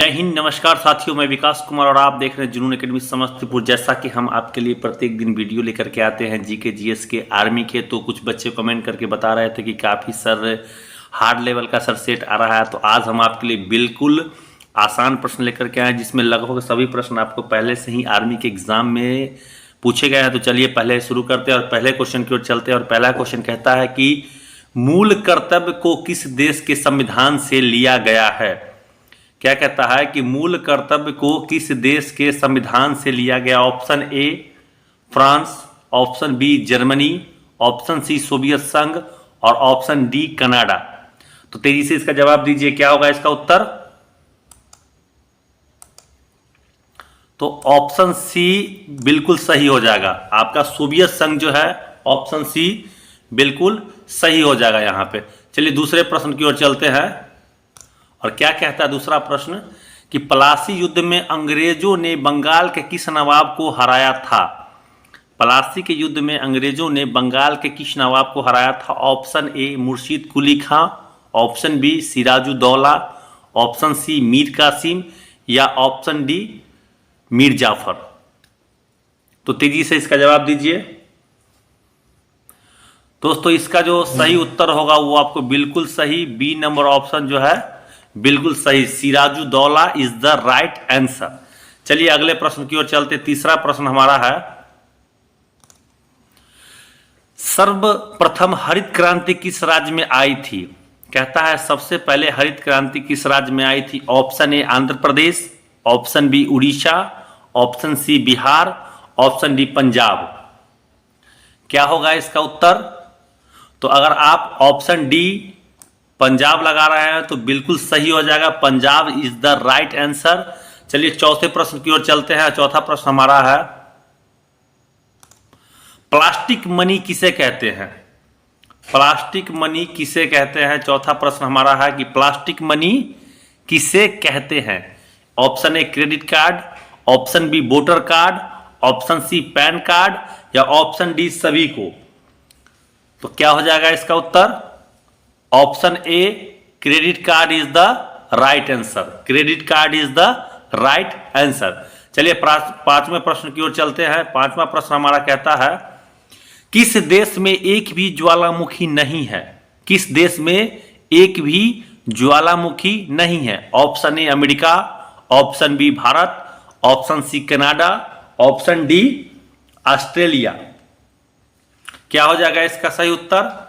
जय हिंद। नमस्कार साथियों, मैं विकास कुमार और आप देख रहे हैं जुनून एकेडमी समस्तीपुर। जैसा कि हम आपके लिए प्रत्येक दिन वीडियो लेकर के आते हैं जीके जीएस के आर्मी के, तो कुछ बच्चे कमेंट करके बता रहे थे कि काफ़ी सर हार्ड लेवल का सर सेट आ रहा है। तो आज हम आपके लिए बिल्कुल आसान प्रश्न लेकर के आए जिसमें लगभग सभी प्रश्न आपको पहले से ही आर्मी के एग्जाम में पूछे गए हैं। तो चलिए पहले शुरू करते हैं और पहले क्वेश्चन की ओर चलते हैं। और पहला क्वेश्चन कहता है कि मूल कर्तव्य को किस देश के संविधान से लिया गया है। क्या कहता है कि मूल कर्तव्य को किस देश के संविधान से लिया गया। Option A France, option B Germany, option C Soviet संघ और ऑप्शन डी कनाडा। तो तेजी से इसका जवाब दीजिए, क्या होगा इसका उत्तर। तो ऑप्शन सी बिल्कुल सही हो जाएगा आपका। सोवियत संघ जो है ऑप्शन सी बिल्कुल सही हो जाएगा यहां पे। चलिए दूसरे प्रश्न की ओर चलते हैं। और क्या कहता है दूसरा प्रश्न कि प्लासी युद्ध में अंग्रेजों ने बंगाल के किस नवाब को हराया था। प्लासी के युद्ध में अंग्रेजों ने बंगाल के किस नवाब को हराया था। Option A Murshid Quli Khan, option B Sirajuddaula, option C Mir Qasim या ऑप्शन डी मीर जाफर। तो तेजी से इसका जवाब दीजिए दोस्तों। इसका जो सही उत्तर होगा वो आपको बिल्कुल सही बी नंबर ऑप्शन जो है बिल्कुल सही, Sirajuddaula is the right answer. चलिए अगले प्रश्न की ओर चलते। तीसरा प्रश्न हमारा है, सर्वप्रथम हरित क्रांति किस राज्य में आई थी। कहता है सबसे पहले हरित क्रांति किस राज्य में आई थी। Option A Andhra Pradesh, option B Orissa, option C Bihar, option D Punjab. क्या होगा इसका उत्तर। तो अगर आप ऑप्शन डी पंजाब लगा रहे हैं तो बिल्कुल सही हो जाएगा, Punjab is the right answer. चलिए चौथे प्रश्न की ओर चलते हैं। चौथा प्रश्न हमारा है, प्लास्टिक मनी किसे कहते हैं। प्लास्टिक मनी किसे कहते हैं। चौथा प्रश्न हमारा है कि प्लास्टिक मनी किसे कहते हैं। Option A credit card, option B voter card, option C PAN card या ऑप्शन डी सभी को। तो क्या हो जाएगा इसका उत्तर। Option A credit card is the right answer. Credit card is the right answer. चलिए पांचवें प्रश्न की ओर चलते हैं। पांचवा प्रश्न हमारा कहता है, किस देश में एक भी ज्वालामुखी नहीं है। किस देश में एक भी ज्वालामुखी नहीं है। Option A America, option B Bharat, option C Canada, option D Australia. क्या हो जाएगा इसका सही उत्तर।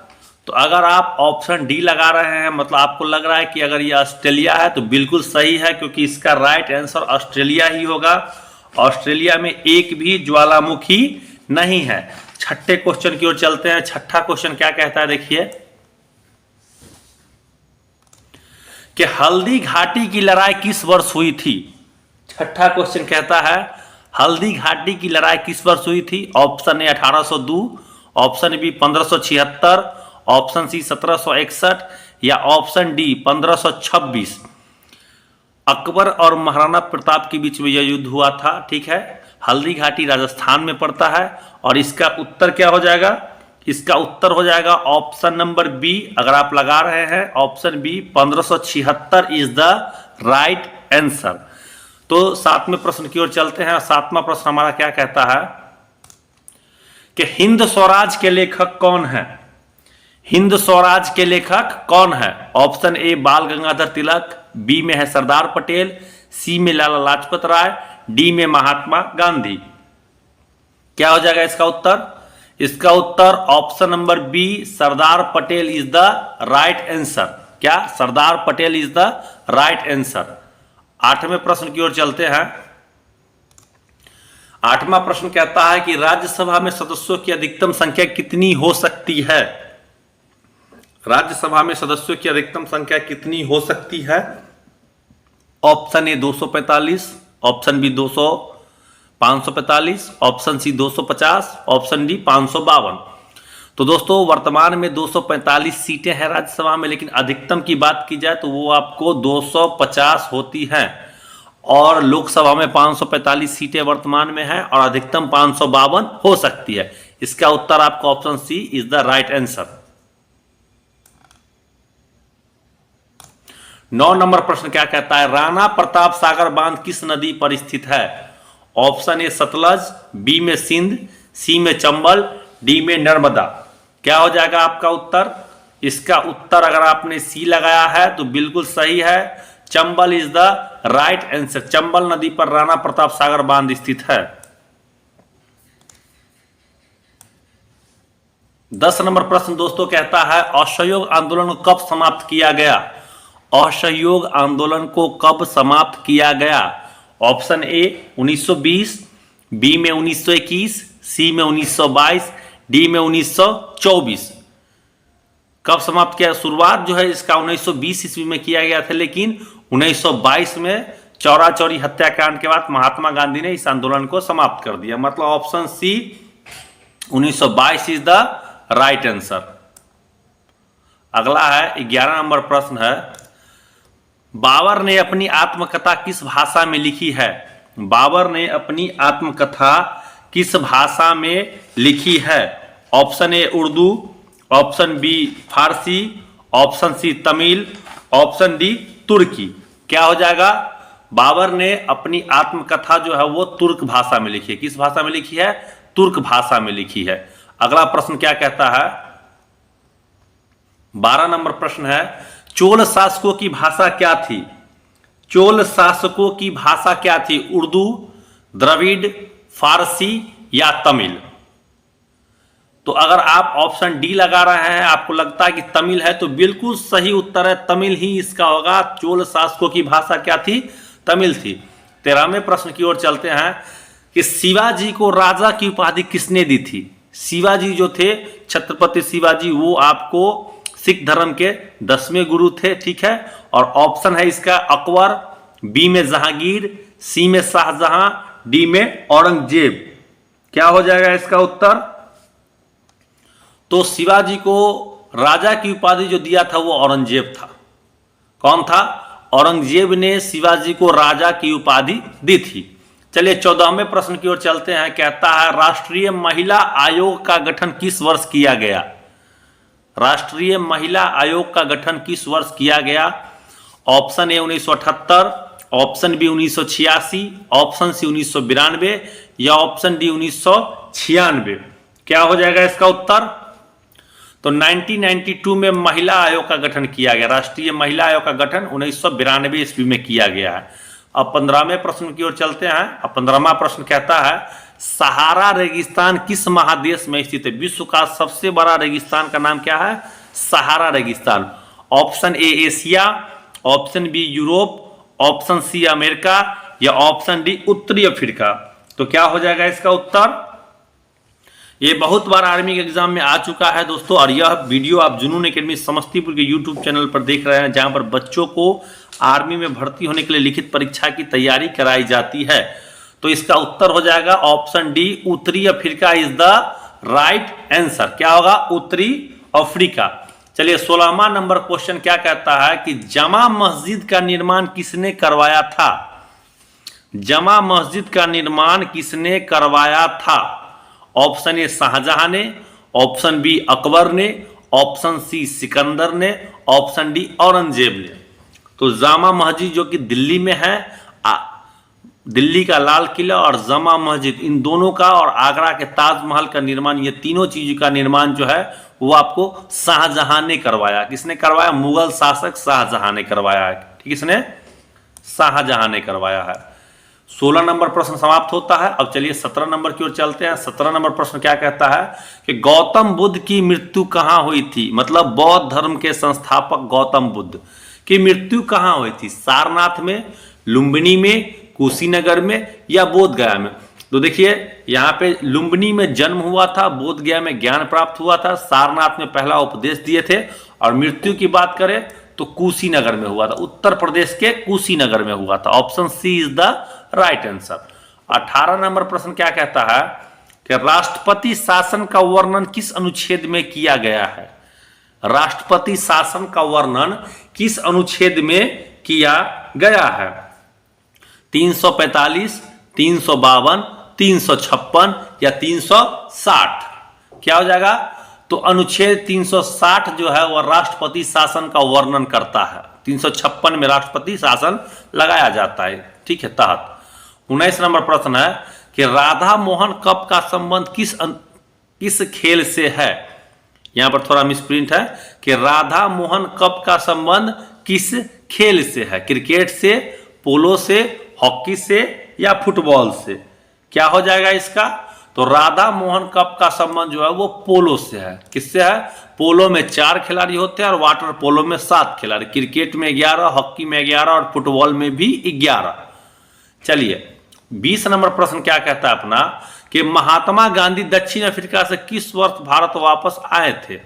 तो अगर आप ऑप्शन डी लगा रहे हैं मतलब आपको लग रहा है कि अगर ये ऑस्ट्रेलिया है तो बिल्कुल सही है, क्योंकि इसका राइट आंसर ऑस्ट्रेलिया ही होगा। ऑस्ट्रेलिया में एक भी ज्वालामुखी नहीं है। छठे क्वेश्चन की ओर चलते हैं। छठा क्वेश्चन क्या कहता है देखिए, कि हल्दी घाटी की लड़ाई किस वर्ष हुई थी। छठा क्वेश्चन कहता है हल्दी घाटी की लड़ाई किस वर्ष हुई थी। Option A 1802, option B 1576, option C 1761 या ऑप्शन डी 1526। अकबर और महाराणा प्रताप के बीच में यह युद्ध हुआ था। ठीक है, हल्दी घाटी राजस्थान में पड़ता है। और इसका उत्तर क्या हो जाएगा। इसका उत्तर हो जाएगा ऑप्शन नंबर बी। अगर आप लगा रहे हैं option B 1576 is the right answer. तो सातवें प्रश्न की ओर चलते हैं। सातवां प्रश्न हमारा क्या कहता है कि हिंद स्वराज के लेखक कौन है। हिंद स्वराज के लेखक कौन है। ऑप्शन ए बाल गंगाधर तिलक, बी में है सरदार पटेल, सी में लाला लाजपत राय, डी में महात्मा गांधी। क्या हो जाएगा इसका उत्तर। इसका उत्तर option number B Sardar Patel is the right answer. क्या Sardar Patel is the right answer. आठवें प्रश्न की ओर चलते हैं। आठवां प्रश्न कहता है कि राज्यसभा में सदस्यों की अधिकतम संख्या कितनी हो सकती है। राज्यसभा में सदस्यों की अधिकतम संख्या कितनी हो सकती है। Option A 245, option B 545, option C 250, option D 552। तो दोस्तों वर्तमान में 245 सीटें हैं राज्यसभा में, लेकिन अधिकतम की बात की जाए तो वो आपको 250 होती हैं। और लोकसभा में 545 सीटें वर्तमान में हैं और अधिकतम 552 हो सकती है। इसका उत्तर आपका option C is the right answer. 9 नंबर प्रश्न क्या कहता है, राणा प्रताप सागर बांध किस नदी पर स्थित है? ऑप्शन ए सतलज, बी में सिंध, सी में चंबल, डी में नर्मदा। क्या हो जाएगा आपका उत्तर? इसका उत्तर अगर आपने सी लगाया है तो बिल्कुल सही है, Chambal is the right answer. Chambal नदी पर राणा प्रताप सागर बांध स्थित है। 10 नंबर प्रश्न दोस्तों कहता है, असहयोग आंदोलन को कब समाप्त किया गया? असहयोग आंदोलन को कब समाप्त किया गया? ऑप्शन ए 1920, बी में 1921, सी में 1922, डी में 1924। कब समाप्त किया? शुरुआत जो है इसका 1920 ईस्वी में किया गया था, लेकिन 1922 में चौरा चौरी हत्याकांड के बाद महात्मा गांधी ने इस आंदोलन को समाप्त कर दिया। मतलब option C 1922 is the right answer. अगला है 11 नंबर प्रश्न है, बाबर ने अपनी आत्मकथा किस भाषा में लिखी है? बाबर ने अपनी आत्मकथा किस भाषा में लिखी है? Option A Urdu, option B Farsi, option C Tamil, option D तुर्की। क्या हो जाएगा? बाबर ने अपनी आत्मकथा जो है वो तुर्क भाषा में लिखी है। किस भाषा में लिखी है? तुर्क भाषा में लिखी है। अगला प्रश्न क्या कहता है? 12 नंबर प्रश्न है, चोल शासकों की भाषा क्या थी? चोल शासकों की भाषा क्या थी? उर्दू, द्रविड़, फारसी या तमिल? तो अगर आप ऑप्शन डी लगा रहे हैं, आपको लगता है कि तमिल है, तो बिल्कुल सही उत्तर है, तमिल ही इसका होगा। चोल शासकों की भाषा क्या थी? तमिल थी। 13वें प्रश्न की ओर चलते हैं कि शिवाजी को राजा की उपाधि किसने दी थी? शिवाजी जो थे, छत्रपति शिवाजी, वो आपको सिख धर्म के 10वें गुरु थे, ठीक है। और ऑप्शन है इसका अकबर, बी में जहांगीर, सी में शाहजहां, डी में औरंगजेब। क्या हो जाएगा इसका उत्तर? तो शिवाजी को राजा की उपाधि जो दिया था वो औरंगजेब था। कौन था? औरंगजेब ने शिवाजी को राजा की उपाधि दी थी। चलिए 14वें प्रश्न की ओर चलते हैं। कहता है, राष्ट्रीय महिला आयोग का गठन किस वर्ष किया गया? राष्ट्रीय महिला आयोग का गठन किस वर्ष किया गया? Option A 1978, option B 1986, option C 1992 या ऑप्शन डी 1996। क्या हो जाएगा इसका उत्तर? तो 1992 में महिला आयोग का गठन किया गया। राष्ट्रीय महिला आयोग का गठन 1992 ईस्वी में किया गया है। अब 15वें प्रश्न की ओर चलते हैं। अब 15वां प्रश्न कहता है, सहारा रेगिस्तान किस महादेश में स्थित है? विश्व का सबसे बड़ा रेगिस्तान का नाम क्या है? सहारा रेगिस्तान। Option A Asia, option B Europe, option C America या ऑप्शन डी उत्तरी अफ्रीका। तो क्या हो जाएगा इसका उत्तर? ये बहुत बार आर्मी के एग्जाम में आ चुका है दोस्तों, और यह वीडियो आप जुनून एकेडमी समस्तीपुर के यूट्यूब चैनल पर देख रहे हैं, जहां पर बच्चों को आर्मी में भर्ती होने के लिए लिखित परीक्षा की तैयारी कराई जाती है। तो इसका उत्तर हो जाएगा ऑप्शन डी, उत्तरी Africa is the right answer. क्या होगा? उत्तरी अफ्रीका। चलिए 16वां नंबर क्वेश्चन क्या कहता है कि जमा मस्जिद का निर्माण किसने करवाया था? जमा मस्जिद का निर्माण किसने करवाया था? ऑप्शन ए शाहजहां ने, ऑप्शन बी अकबर ने, ऑप्शन सी सिकंदर ने, ऑप्शन डी औरंगजेब ने। तो जामा मस्जिद जो कि दिल्ली में है, दिल्ली का लाल किला और जामा मस्जिद, इन दोनों का और आगरा के ताजमहल का निर्माण, ये तीनों चीज का निर्माण जो है वो आपको शाहजहां ने करवाया। किसने करवाया? मुगल शासक शाहजहां ने करवाया है। ठीक, इसने शाहजहां ने करवाया है। 16 नंबर प्रश्न समाप्त होता है। अब चलिए 17 नंबर की ओर चलते हैं। 17 नंबर प्रश्न क्या कहता है कि गौतम बुद्ध की मृत्यु कहां हुई थी? मतलब बौद्ध धर्म के संस्थापक गौतम बुद्ध की मृत्यु कहां हुई थी? सारनाथ में, लुम्बिनी में, कुशीनगर में या बोध गया में? तो देखिए यहाँ पे लुम्बिनी में जन्म हुआ था, बोध गया में ज्ञान प्राप्त हुआ था, सारनाथ में पहला उपदेश दिए थे, और मृत्यु की बात करें तो कुशीनगर में हुआ था, उत्तर प्रदेश के कुशीनगर में हुआ था। Option C is the right answer. 18 नंबर प्रश्न क्या कहता है कि राष्ट्रपति शासन का वर्णन किस अनुच्छेद में किया गया है? राष्ट्रपति शासन का वर्णन किस अनुच्छेद में किया गया है? 345, 352, 356 या 360? क्या हो जाएगा? तो अनुच्छेद 360 जो है वह राष्ट्रपति शासन का वर्णन करता है। 356 में राष्ट्रपति शासन लगाया जाता है, ठीक है, तहत। 19 नंबर प्रश्न है कि राधा मोहन कप का संबंध किस खेल से है। यहां पर थोड़ा मिसप्रिंट है कि राधा मोहन कप का संबंध किस खेल से है, क्रिकेट से, पोलो से, हॉकी से या फुटबॉल से। क्या हो जाएगा इसका, तो राधा मोहन कप का संबंध जो है वो पोलो से है। किससे है, पोलो में 4 खिलाड़ी होते हैं और वाटर पोलो में 7 खिलाड़ी, क्रिकेट में 11, हॉकी में 11 और फुटबॉल में भी 11। चलिए 20 नंबर प्रश्न क्या कहता है अपना कि महात्मा गांधी दक्षिण अफ्रीका से किस वर्ष भारत वापस आए थे।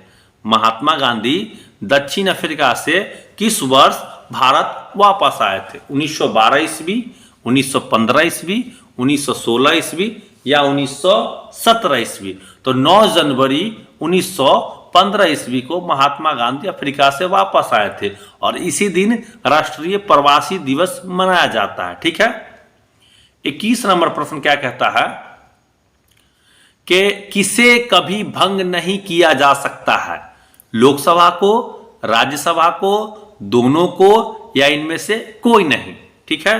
महात्मा गांधी दक्षिण अफ्रीका से किस वर्ष भारत वापस आए थे। 1912 ईस्वी, 1915 ईस्वी, 1916 ईस्वी या 1917 ईस्वी। तो 9 जनवरी 1915 ईस्वी को महात्मा गांधी अफ्रीका से वापस आए थे और इसी दिन राष्ट्रीय प्रवासी दिवस मनाया जाता है, ठीक है। 21 नंबर प्रश्न क्या कहता है कि किसे कभी भंग नहीं किया जा सकता है, लोकसभा को, राज्यसभा को, दोनों को या इनमें से कोई नहीं, ठीक है।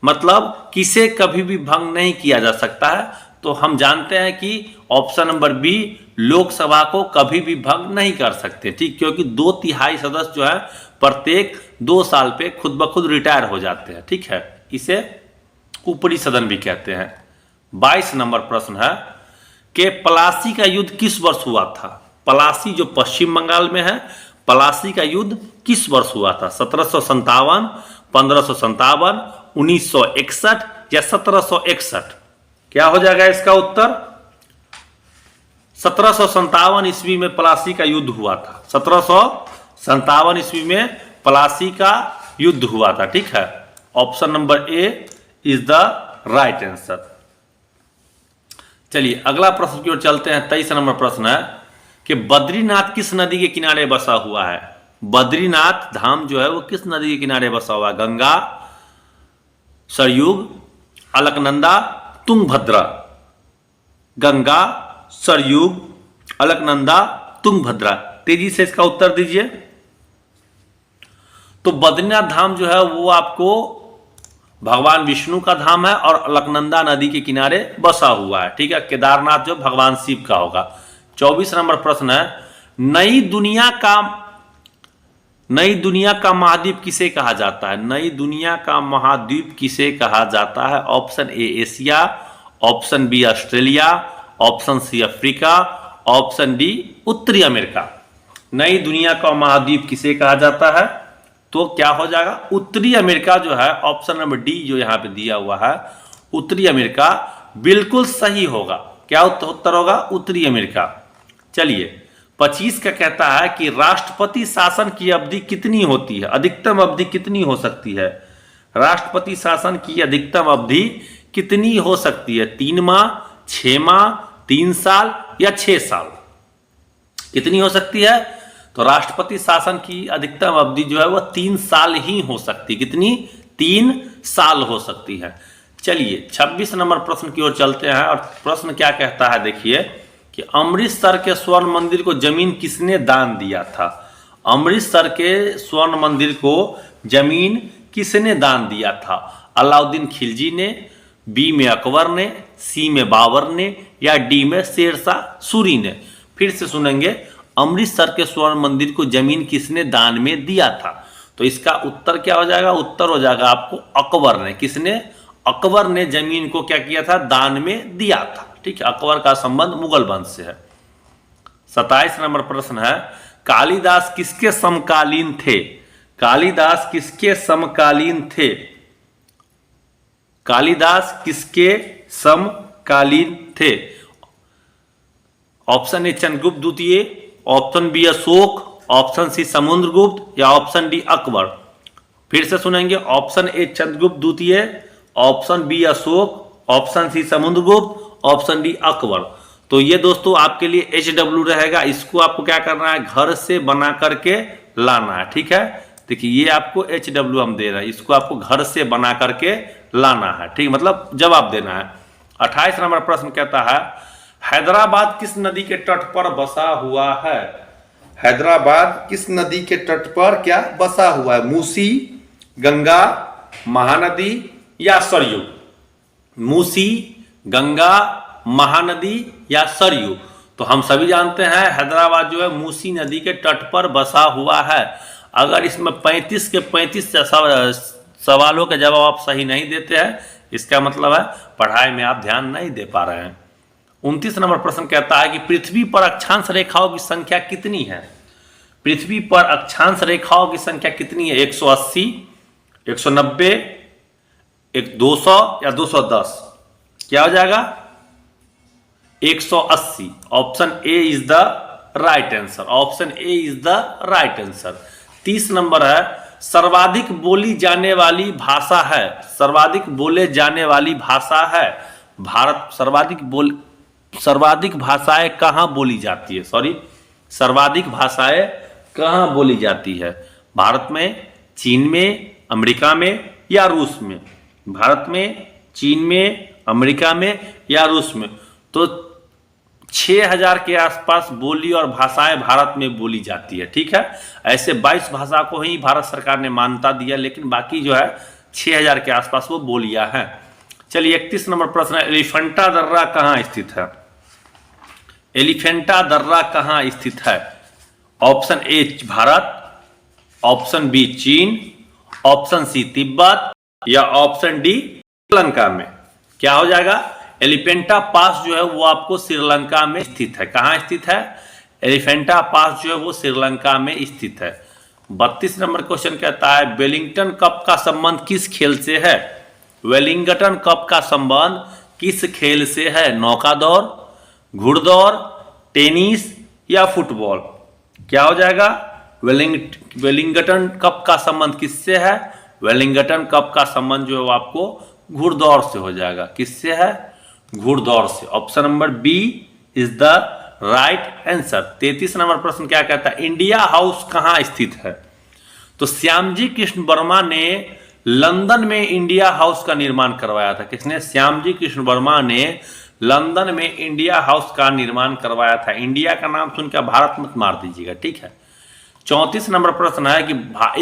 मतलब किसे कभी भी भंग नहीं किया जा सकता है, तो हम जानते हैं कि ऑप्शन नंबर बी, लोकसभा को कभी भी भंग नहीं कर सकते, ठीक, क्योंकि 2/3 सदस्य जो है प्रत्येक 2 साल पे खुद ब खुद रिटायर हो जाते हैं, ठीक है। इसे ऊपरी सदन भी कहते हैं। 22 नंबर प्रश्न है कि पलासी का युद्ध किस वर्ष हुआ था। पलासी जो पश्चिम बंगाल में है, पलासी का युद्ध किस वर्ष हुआ था। 1757, 1557, 1961 या 1761। क्या हो जाएगा इसका उत्तर, 1757 ईस्वी में पलासी का युद्ध हुआ था। 1757 ईस्वी में पलासी का युद्ध हुआ था, ठीक है। Option number A is the right answer. चलिए अगला प्रश्न की ओर चलते हैं। 23 नंबर प्रश्न है कि बद्रीनाथ किस नदी के किनारे बसा हुआ है। बद्रीनाथ धाम जो है वो किस नदी के किनारे बसा हुआ है। गंगा, सरयुग, अलकनंदा, तुंगभद्रा। गंगा, सरयुग, अलकनंदा, तुंगभद्रा। तेजी से इसका उत्तर दीजिए। तो बद्रीनाथ धाम जो है वो आपको भगवान विष्णु का धाम है और अलकनंदा नदी के किनारे बसा हुआ है, ठीक है। केदारनाथ जो भगवान शिव का होगा। 24 नंबर प्रश्न है नई दुनिया का महाद्वीप किसे कहा जाता है। नई दुनिया का महाद्वीप किसे कहा जाता है। Option A Asia, option B Australia, option C Africa, option D उत्तरी अमेरिका। नई दुनिया का महाद्वीप किसे कहा जाता है, तो क्या हो जाएगा उत्तरी अमेरिका जो है। ऑप्शन नंबर डी जो यहां पे दिया हुआ है उत्तरी अमेरिका बिल्कुल सही होगा। क्या उत्तर होगा, उत्तरी अमेरिका। चलिए 25 का कहता है कि राष्ट्रपति शासन की अवधि कितनी होती है, अधिकतम अवधि कितनी हो सकती है। राष्ट्रपति शासन की अधिकतम अवधि कितनी हो सकती है। 3 माह, 6 माह, 3 साल या 6 साल। कितनी हो सकती है, तो राष्ट्रपति शासन की अधिकतम अवधि जो है वह 3 साल ही हो सकती है। कितनी, 3 साल हो सकती है। चलिए 26 नंबर प्रश्न की ओर चलते हैं और प्रश्न क्या कहता है देखिए कि अमृतसर के स्वर्ण मंदिर को जमीन किसने दान दिया था। अमृतसर के स्वर्ण मंदिर को जमीन किसने दान दिया था। अलाउद्दीन खिलजी ने, बी में अकबर ने, सी में बाबर ने या डी में शेरशाह सूरी ने। फिर से सुनेंगे, अमृतसर के स्वर्ण मंदिर को जमीन किसने दान में दिया था, तो इसका उत्तर क्या हो जाएगा, उत्तर हो जाएगा आपको अकबर ने। किसने, अकबर ने जमीन को क्या किया था, दान में दिया था, ठीक है। अकबर का संबंध मुगल वंश से है। 27 नंबर प्रश्न है कालिदास किसके समकालीन थे। कालिदास किसके समकालीन थे। कालिदास किसके समकालीन थे। ऑप्शन ए चंद्रगुप्त द्वितीय, option B Ashoka, option C Samudragupta या ऑप्शन डी अकबर। फिर से सुनेंगे, ऑप्शन ए चंद्रगुप्त द्वितीय, option B Ashoka, option C Samudragupta, option D Akbar. तो ये दोस्तों आपके लिए HW रहेगा। इसको आपको क्या करना है, घर से बना करके लाना है, ठीक है। देखिए ये आपको HW हम दे रहे हैं, इसको आपको घर से बना करके लाना है, ठीक, मतलब जवाब देना है। 28 नंबर प्रश्न कहता है हैदराबाद किस नदी के तट पर बसा हुआ है। हैदराबाद किस नदी के तट पर क्या बसा हुआ है? मूसी, गंगा, महानदी या सरयू? मूसी, गंगा, महानदी या सरयू? तो हम सभी जानते हैं हैदराबाद जो है मूसी नदी के तट पर बसा हुआ है। अगर इसमें 35 के 35 सवालों के जवाब आप सही नहीं देते हैं, इसका मतलब है पढ़ाई में आप ध्यान नहीं दे पा रहे हैं। 29 नंबर प्रश्न कहता है कि पृथ्वी पर अक्षांश रेखाओं की संख्या कितनी है? पृथ्वी पर अक्षांश रेखाओं की संख्या कितनी है? 180, 190, 200 या 210? क्या हो जाएगा? 180। Option A is the right answer. Option A is the right answer. 30 number है सर्वाधिक बोली जाने वाली भाषा है। सर्वाधिक बोले जाने वाली भाषा है भारत। सर्वाधिक भाषाएं कहां बोली जाती है? सॉरी, सर्वाधिक भाषाएं कहां बोली जाती है? भारत में, चीन में, अमेरिका में या रूस में? भारत में, चीन में, अमेरिका में या रूस में? तो 6000 के आसपास बोली और भाषाएं भारत में बोली जाती है। ठीक है, ऐसे 22 भाषा को ही भारत सरकार ने मान्यता दिया, लेकिन बाकी जो है 6000 के आसपास वो बोलियां हैं। चलिए 31 नंबर प्रश्न है एलिफेंटा दर्रा कहां स्थित है? एलिफेंटा दर्रा कहां स्थित है? Option A Bharat, option B चीन, ऑप्शन सी तिब्बत या ऑप्शन डी श्रीलंका में? क्या हो जाएगा? एलिफेंटा पास जो है वो आपको श्रीलंका में स्थित है। कहां स्थित है? एलिफेंटा पास जो है वो श्रीलंका में स्थित है। 32 नंबर क्वेश्चन कहता है वेलिंगटन कप का संबंध किस खेल से है? वेलिंगटन कप का संबंध किस खेल से है? नौका दौड़, घुड़दौड़, टेनिस या फुटबॉल? क्या हो जाएगा? वेलिंगटन कप का संबंध किससे है? वेलिंगटन कप का संबंध जो है वो आपको घुड़दौड़ से हो जाएगा। किससे है? घुड़दौड़ से। Option number B is the right answer. 33 नंबर प्रश्न क्या कहता है इंडिया हाउस कहां स्थित है? तो श्यामजी कृष्ण वर्मा ने लंदन में इंडिया हाउस का निर्माण करवाया था। किसने? श्यामजी कृष्ण वर्मा ने लंदन में इंडिया हाउस का निर्माण करवाया था। इंडिया का नाम सुनकर भारत मत मार दीजिएगा, ठीक है। 34 नंबर प्रश्न है कि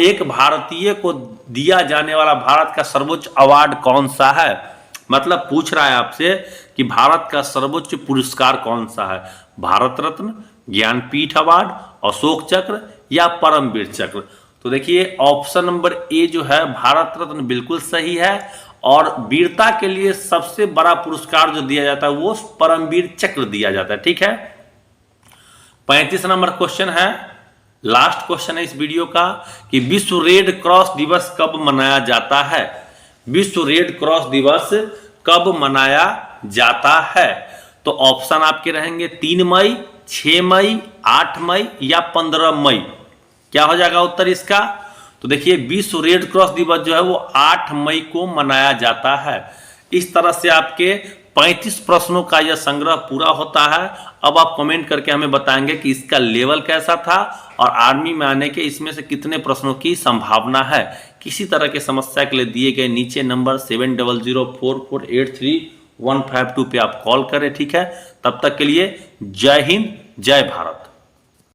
एक भारतीय को दिया जाने वाला भारत का सर्वोच्च अवार्ड कौन सा है? मतलब पूछ रहा है आपसे कि भारत का सर्वोच्च पुरस्कार कौन सा है? भारत रत्न, ज्ञानपीठ अवार्ड, अशोक चक्र या परमवीर चक्र? तो देखिए ऑप्शन नंबर ए जो है भारत रत्न बिल्कुल सही है, और वीरता के लिए सबसे बड़ा पुरस्कार जो दिया जाता है वो परमवीर चक्र दिया जाता है, ठीक है। 35 नंबर क्वेश्चन है, लास्ट क्वेश्चन है इस वीडियो का, कि विश्व रेड क्रॉस दिवस कब मनाया जाता है? विश्व रेड क्रॉस दिवस कब मनाया जाता है? तो ऑप्शन आपके रहेंगे 3 मई, 6 मई, 8 मई या 15 मई। क्या हो जाएगा उत्तर इसका? तो देखिए विश्व रेड क्रॉस दिवस जो है वो 8 मई को मनाया जाता है। इस तरह से आपके 35 प्रश्नों का यह संग्रह पूरा होता है। अब आप कमेंट करके हमें बताएंगे कि इसका लेवल कैसा था और आर्मी में आने के इसमें से कितने प्रश्नों की संभावना है। किसी तरह की समस्या के लिए दिए गए नीचे नंबर 7004483152 पे आप कॉल करें, ठीक है। तब तक के लिए जय हिंद, जय भारत।